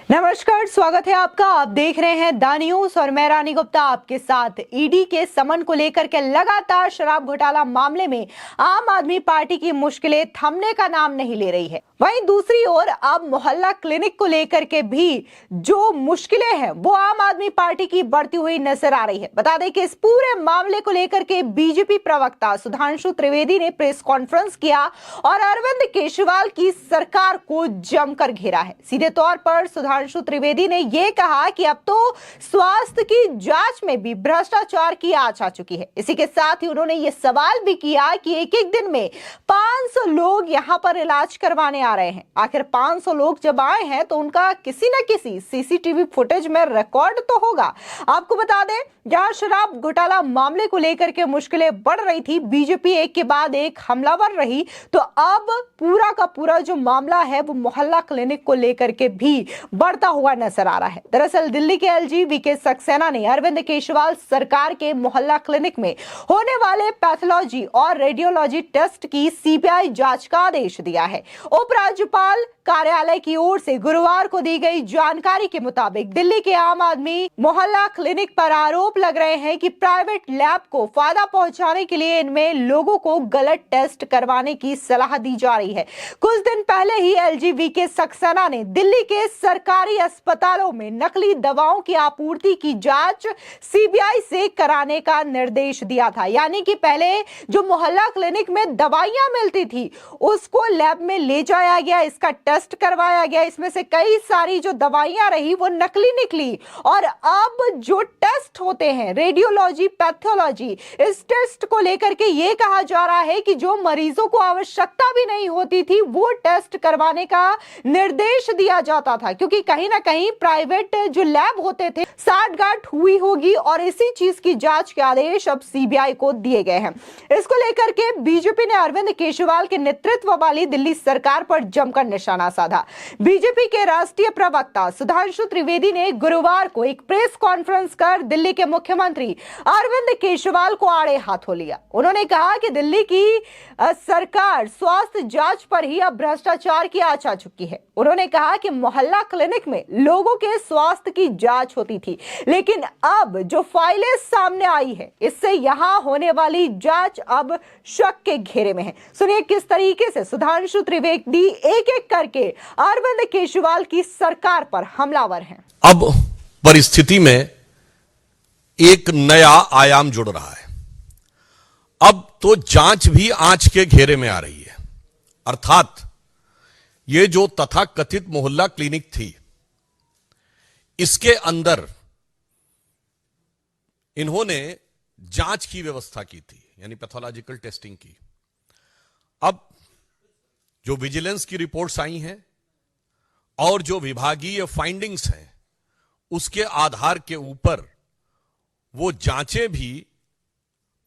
नमस्कार, स्वागत है आपका। आप देख रहे हैं द न्यूज और मैं रानी गुप्ता आपके साथ। ईडी के समन को लेकर के लगातार शराब घोटाला मामले में आम आदमी पार्टी की मुश्किलें थमने का नाम नहीं ले रही है। वहीं दूसरी ओर अब मोहल्ला क्लिनिक को लेकर के भी जो मुश्किलें हैं वो आम आदमी पार्टी की बढ़ती हुई नजर आ रही है। बता दें कि इस पूरे मामले को लेकर के बीजेपी प्रवक्ता सुधांशु त्रिवेदी ने प्रेस कॉन्फ्रेंस किया और अरविंद केजरीवाल की सरकार को जमकर घेरा है। सीधे तौर पर सुधांशु त्रिवेदी ने यह कहा कि अब तो स्वास्थ्य की जांच में भी भ्रष्टाचार की आंच आ चुकी है। इसी के साथ ही उन्होंने यह सवाल भी किया कि एक एक दिन में 500 लोग यहां पर इलाज करवाने आ रहे हैं। आखिर 500 लोग जब आए हैं तो उनका किसी न किसी सीसीटीवी फुटेज में रिकॉर्ड तो होगा। आपको बता दें, जहां शराब घोटाला मामले को लेकर के मुश्किलें बढ़ रही थी, बीजेपी एक के बाद एक हमलावर रही, तो अब पूरा का पूरा जो मामला है वो मोहल्ला क्लिनिक को लेकर के भी बढ़ता हुआ नजर आ रहा है। दरअसल दिल्ली के एलजी वीके सक्सेना ने अरविंद केजरीवाल सरकार के मोहल्ला क्लिनिक में होने वाले पैथोलॉजी और रेडियोलॉजी टेस्ट की सीबीआई जांच का आदेश दिया है। उपराज्यपाल कार्यालय की ओर से गुरुवार को दी गई जानकारी के मुताबिक दिल्ली के आम आदमी मोहल्ला क्लिनिक पर आरोप लग रहे हैं कि प्राइवेट लैब को फायदा पहुंचाने के लिए इनमें लोगों को गलत टेस्ट करवाने की सलाह दी जा रही है। कुछ दिन पहले ही एलजी वीके सक्सेना ने दिल्ली के सरकारी अस्पतालों में नकली दवाओं की आपूर्ति की जांच सीबीआई से कराने का निर्देश दिया था। यानी कि पहले जो मोहल्ला क्लिनिक में दवाइयां मिलती थी उसको लैब में ले जाया गया, इसका टेस्ट करवाया गया, इसमें से कई सारी जो दवाइयां रही वो नकली निकली। और अब जो टेस्ट होते हैं रेडियोलॉजी, पैथोलॉजी, इस टेस्ट को लेकर के ये कहा जा रहा है कि जो मरीजों को आवश्यकता भी नहीं होती थी वो टेस्ट करवाने का निर्देश दिया जाता था, क्योंकि कहीं ना कहीं प्राइवेट जो लैब होते थे साठगांठ हुई होगी और इसी चीज की जांच के आदेश अब सीबीआई को दिए गए हैं। इसको लेकर के बीजेपी ने अरविंद केजरीवाल के नेतृत्व वाली दिल्ली सरकार पर जमकर निशाना साधा। बीजेपी के राष्ट्रीय प्रवक्ता सुधांशु त्रिवेदी ने गुरुवार को एक प्रेस कॉन्फ्रेंस कर दिल्ली के मुख्यमंत्री अरविंद केजरीवाल को आड़े हाथों लिया। उन्होंने कहा कि दिल्ली की सरकार स्वास्थ्य जांच पर ही अब भ्रष्टाचार की आंच आ चुकी है। उन्होंने कहा कि मोहल्ला क्लिनिक में लोगों के स्वास्थ्य की जांच होती थी, लेकिन अब जो फाइलें सामने आई है इससे यहां होने वाली जांच अब शक के घेरे में है। सुनिए किस तरीके से सुधांशु त्रिवेदी एक एक करके अरविंद केजरीवाल की सरकार पर हमलावर हैं। अब परिस्थिति में एक नया आयाम जुड़ रहा है। अब तो जांच भी आंच के घेरे में आ रही है। अर्थात ये जो तथाकथित मोहल्ला क्लिनिक थी, इसके अंदर इन्होंने जांच की व्यवस्था की थी, यानी पैथोलॉजिकल टेस्टिंग की। अब जो विजिलेंस की रिपोर्ट्स आई हैं और जो विभागीय फाइंडिंग्स हैं, उसके आधार के ऊपर वो जांचें भी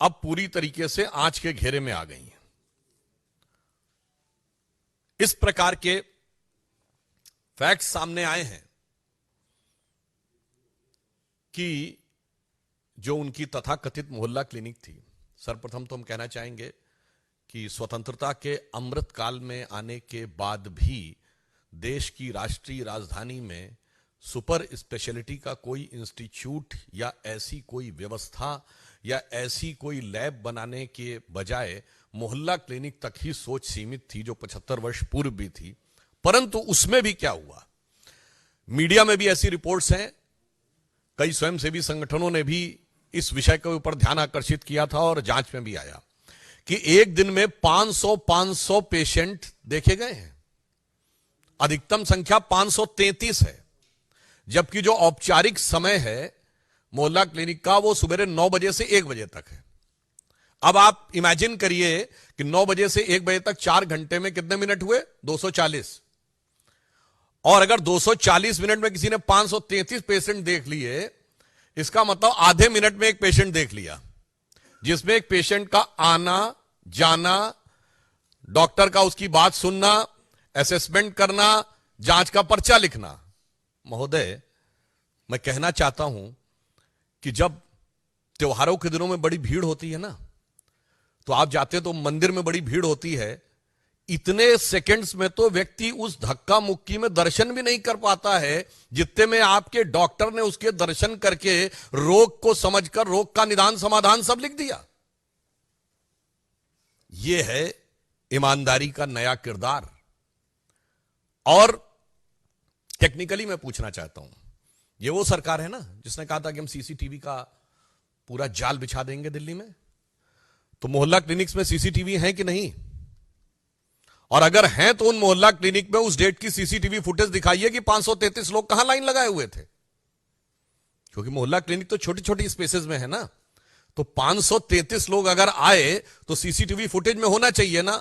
अब पूरी तरीके से आंच के घेरे में आ गई हैं। इस प्रकार के फैक्ट्स सामने आए हैं कि जो उनकी तथाकथित मोहल्ला क्लिनिक थी, सर्वप्रथम तो हम कहना चाहेंगे कि स्वतंत्रता के अमृत काल में आने के बाद भी देश की राष्ट्रीय राजधानी में सुपर स्पेशलिटी का कोई इंस्टीट्यूट या ऐसी कोई व्यवस्था या ऐसी कोई लैब बनाने के बजाय मोहल्ला क्लिनिक तक ही सोच सीमित थी, जो 75 वर्ष पूर्व भी थी। परंतु उसमें भी क्या हुआ, मीडिया में भी ऐसी रिपोर्ट्स हैं, कई स्वयंसेवी संगठनों ने भी इस विषय के ऊपर ध्यान आकर्षित किया था और जांच में भी आया कि एक दिन में 500 पेशेंट देखे गए हैं। अधिकतम संख्या 533 है, जबकि जो औपचारिक समय है मोहल्ला क्लिनिक का वो सुबह 9 बजे से 1 बजे तक है। अब आप इमेजिन करिए कि 9 बजे से 1 बजे तक 4 घंटे में कितने मिनट हुए, 240। और अगर 240 मिनट में किसी ने 533 पेशेंट देख लिए, इसका मतलब आधे मिनट में एक पेशेंट देख लिया, जिसमें एक पेशेंट का आना जाना, डॉक्टर का उसकी बात सुनना, असेसमेंट करना, जांच का पर्चा लिखना। महोदय, मैं कहना चाहता हूं कि जब त्योहारों के दिनों में बड़ी भीड़ होती है ना, तो आप जाते तो मंदिर में बड़ी भीड़ होती है, इतने सेकंड्स में तो व्यक्ति उस धक्का मुक्की में दर्शन भी नहीं कर पाता है जितने में आपके डॉक्टर ने उसके दर्शन करके रोग को समझकर रोग का निदान समाधान सब लिख दिया। यह है ईमानदारी का नया किरदार। और टेक्निकली मैं पूछना चाहता हूं, ये वो सरकार है ना जिसने कहा था कि हम सीसीटीवी का पूरा जाल बिछा देंगे दिल्ली में, तो मोहल्ला क्लिनिक्स में सीसीटीवी है कि नहीं? और अगर हैं तो उन मोहल्ला क्लिनिक में उस डेट की सीसीटीवी फुटेज दिखाइए कि 533 लोग कहां लाइन लगाए हुए थे, क्योंकि मोहल्ला क्लिनिक तो छोटी छोटी स्पेसेस में है ना। तो 533 लोग अगर आए तो सीसीटीवी फुटेज में होना चाहिए ना।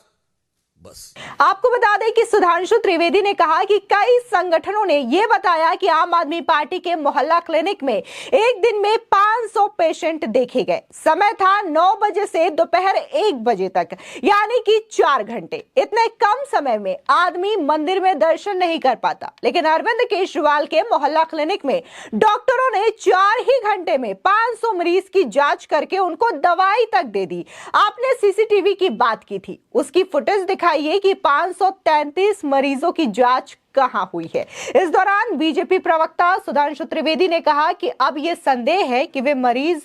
बस आपको बता दें कि सुधांशु त्रिवेदी ने कहा कि कई संगठनों ने यह बताया कि आम आदमी पार्टी के मोहल्ला क्लिनिक में एक दिन में 500 पेशेंट देखे गए। समय था 9 बजे से दोपहर 1 बजे तक, यानी कि 4 घंटे। इतने कम समय में आदमी मंदिर में दर्शन नहीं कर पाता, लेकिन अरविंद केजरीवाल के मोहल्ला क्लिनिक में डॉक्टरों ने 4 ही घंटे में 500 मरीज की जांच करके उनको दवाई तक दे दी। आपने सीसीटीवी की बात की थी, उसकी फुटेज दिखाइए कि 533 मरीजों की जांच कहां हुई है। इस दौरान बीजेपी प्रवक्ता सुधांशु त्रिवेदी ने कहा कि अब यह संदेह है कि वे मरीज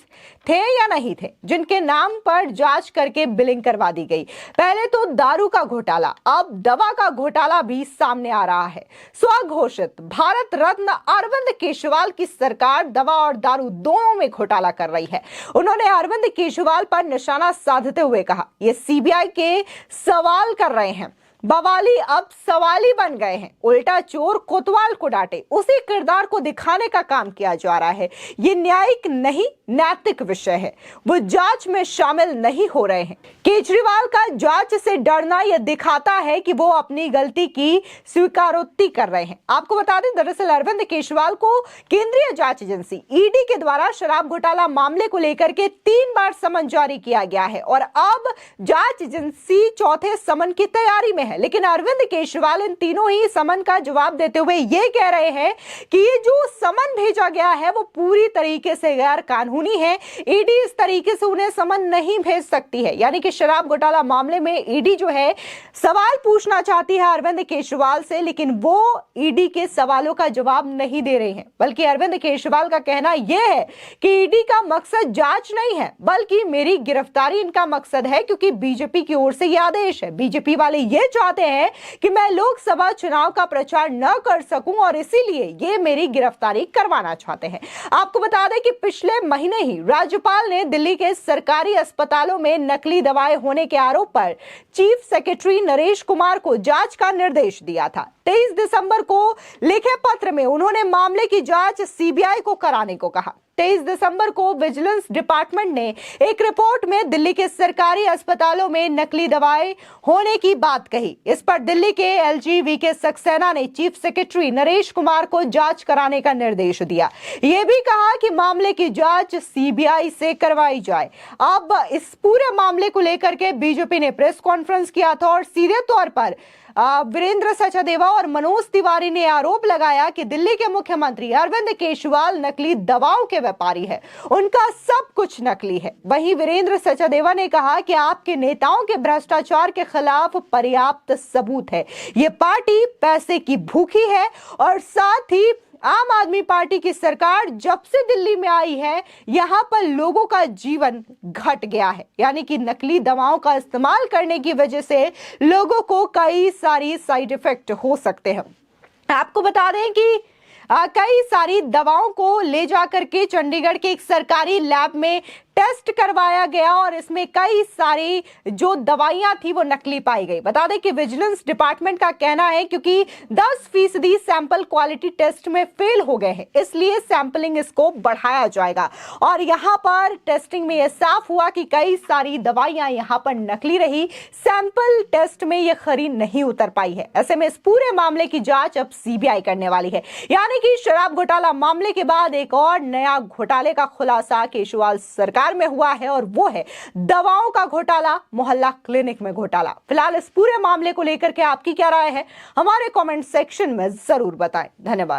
थे या नहीं थे जिनके नाम पर जांच करके बिलिंग करवा दी गई। पहले तो दारू का घोटाला, अब दवा का घोटाला भी सामने आ रहा है। स्वघोषित भारत रत्न अरविंद केजरीवाल की सरकार दवा और दारू दोनों में घोटाला कर रही है। उन्होंने अरविंद केजरीवाल पर निशाना साधते हुए कहा, ये सीबीआई के सवाल कर रहे हैं, बवाली अब सवाली बन गए हैं, उल्टा चोर कोतवाल को डांटे, उसी किरदार को दिखाने का काम किया जा रहा है। ये न्यायिक नहीं नैतिक विषय है, वो जांच में शामिल नहीं हो रहे हैं। केजरीवाल का जांच से डरना यह दिखाता है कि वो अपनी गलती की स्वीकारोक्ति कर रहे हैं। आपको बता दें, दरअसल अरविंद केजरीवाल को केंद्रीय जांच एजेंसी ईडी के द्वारा शराब घोटाला मामले को लेकर के 3 बार समन जारी किया गया है और अब जांच एजेंसी चौथे समन की तैयारी में है। लेकिन अरविंद केजरीवाल इन तीनों ही समन का जवाब देते हुए यह कह रहे हैं कि ये जो समन भेजा गया है वो पूरी तरीके से गैर कानूनी है। ईडी इस तरीके से उन्हें समन नहीं भेज सकती है, यानी कि शराब घोटाला मामले में ईडी जो है सवाल पूछना चाहती है अरविंद केजरीवाल से, लेकिन वो ईडी के सवालों का जवाब नहीं दे रहे हैं। बल्कि अरविंद केजरीवाल का कहना यह है कि ईडी का मकसद जांच नहीं है, बल्कि मेरी गिरफ्तारी इनका मकसद है, क्योंकि बीजेपी की ओर से यह आदेश है। बीजेपी वाले ये चाहते हैं कि मैं लोकसभा चुनाव का प्रचार न कर सकूं और इसीलिए ये मेरी गिरफ्तारी करवाना चाहते हैं। आपको बता दें कि पिछले महीने ही राज्यपाल ने दिल्ली के सरकारी अस्पतालों में नकली दवाएं होने के आरोप पर चीफ सेक्रेटरी नरेश कुमार को जांच का निर्देश दिया था। 23 दिसंबर को लिखे पत्र में उन्होंने मामले की जांच सीबीआई को कराने को कहा। 23 दिसंबर को विजिलेंस डिपार्टमेंट ने एक रिपोर्ट में दिल्ली के सरकारी अस्पतालों में नकली दवाएं होने की बात कही। इस पर दिल्ली के एलजी वीके सक्सेना ने चीफ सेक्रेटरी नरेश कुमार को जांच कराने का निर्देश दिया। यह भी कहा कि मामले की जांच सीबीआई से करवाई जाए। अब इस पूरे मामले को लेकर के बीजेपी ने प्रेस कॉन्फ्रेंस किया था और सीधे तौर पर वीरेंद्र सचदेवा और मनोज तिवारी ने आरोप लगाया कि दिल्ली के मुख्यमंत्री अरविंद केजरीवाल नकली दवाओं के व्यापारी है, उनका सब कुछ नकली है। वहीं वीरेंद्र सचदेवा ने कहा कि आपके नेताओं के भ्रष्टाचार के खिलाफ पर्याप्त सबूत है, ये पार्टी पैसे की भूखी है और साथ ही आम आदमी पार्टी की सरकार जब से दिल्ली में आई है यहां पर लोगों का जीवन घट गया है, यानी कि नकली दवाओं का इस्तेमाल करने की वजह से लोगों को कई सारी साइड इफेक्ट हो सकते हैं। आपको बता दें कि कई सारी दवाओं को ले जाकर के चंडीगढ़ के एक सरकारी लैब में टेस्ट करवाया गया और इसमें कई सारी जो दवाइयां थी वो नकली पाई गई। बता दें कि विजिलेंस डिपार्टमेंट का कहना है क्योंकि 10% सैंपल क्वालिटी टेस्ट में फेल हो गए हैं, इसलिए सैंपलिंग इसको बढ़ाया जाएगा। और यहां पर टेस्टिंग में यह साफ हुआ कि कई सारी दवाइयां यहां पर नकली रही, सैंपल टेस्ट में यह खरी नहीं उतर पाई है। ऐसे में इस पूरे मामले की जांच अब सीबीआई करने वाली है, यानी कि शराब घोटाला मामले के बाद एक और नया घोटाले का खुलासा केजरीवाल सरकार में हुआ है और वो है दवाओं का घोटाला, मोहल्ला क्लिनिक में घोटाला। फिलहाल इस पूरे मामले को लेकर के आपकी क्या राय है, हमारे कमेंट सेक्शन में जरूर बताएं। धन्यवाद।